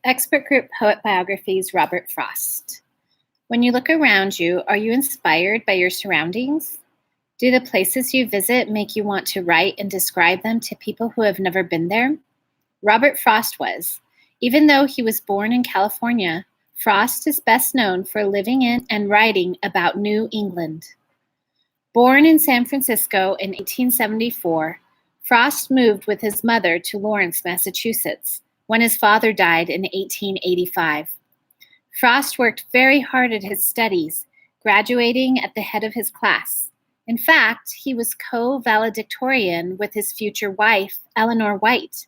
Expert Group Poet Biographies, Robert Frost. When you look around you, are you inspired by your surroundings? Do the places you visit make you want to write and describe them to people who have never been there? Robert Frost was. Even though he was born in California, Frost is best known for living in and writing about New England. Born in San Francisco in 1874, Frost moved with his mother to Lawrence, Massachusetts, when his father died in 1885. Frost worked very hard at his studies, graduating at the head of his class. In fact, he was co-valedictorian with his future wife, Eleanor White.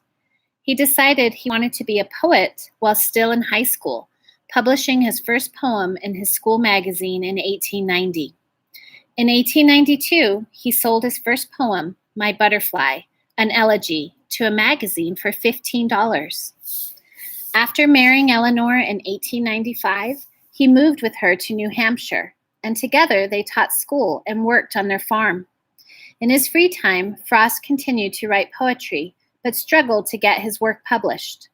He decided he wanted to be a poet while still in high school, publishing his first poem in his school magazine in 1890. In 1892, he sold his first poem, My Butterfly, an elegy, to a magazine for $15. After marrying Eleanor in 1895, he moved with her to New Hampshire, and together they taught school and worked on their farm. In his free time, Frost continued to write poetry, but struggled to get his work published.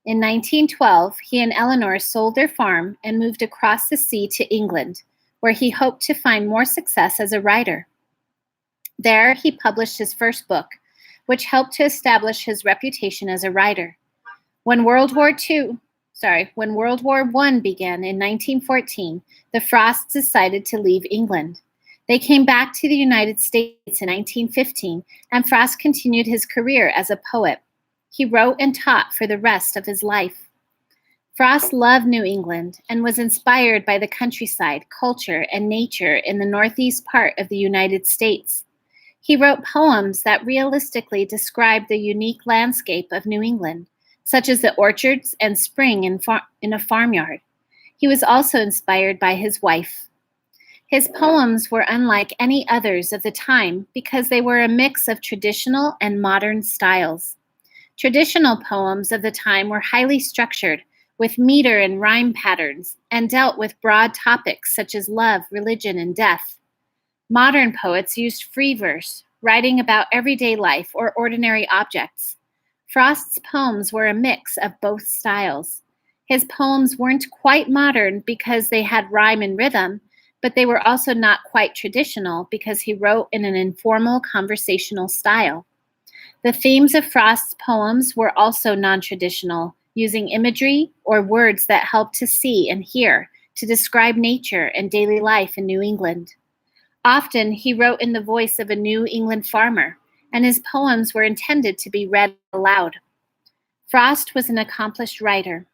In 1912, he and Eleanor sold their farm and moved across the sea to England, where he hoped to find more success as a writer. There, he published his first book, which helped to establish his reputation as a writer. When World War I began in 1914, the Frosts decided to leave England. They came back to the United States in 1915, and Frost continued his career as a poet. He wrote and taught for the rest of his life. Frost loved New England and was inspired by the countryside, culture, and nature in the northeast part of the United States. He wrote poems that realistically described the unique landscape of New England, such as the orchards and spring in a farmyard. He was also inspired by his wife. His poems were unlike any others of the time because they were a mix of traditional and modern styles. Traditional poems of the time were highly structured, with meter and rhyme patterns, and dealt with broad topics such as love, religion, and death. Modern poets used free verse, writing about everyday life or ordinary objects. Frost's poems were a mix of both styles. His poems weren't quite modern because they had rhyme and rhythm, but they were also not quite traditional because he wrote in an informal conversational style. The themes of Frost's poems were also non-traditional, using imagery or words that helped to see and hear to describe nature and daily life in New England. Often, he wrote in the voice of a New England farmer, and his poems were intended to be read aloud. Frost was an accomplished writer.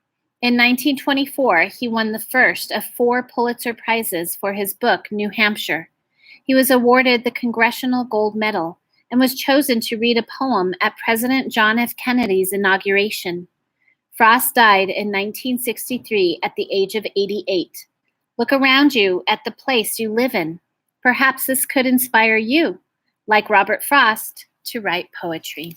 In 1924, he won the first of 4 Pulitzer Prizes for his book, New Hampshire. He was awarded the Congressional Gold Medal and was chosen to read a poem at President John F. Kennedy's inauguration. Frost died in 1963 at the age of 88. Look around you at the place you live in. Perhaps this could inspire you, like Robert Frost, to write poetry.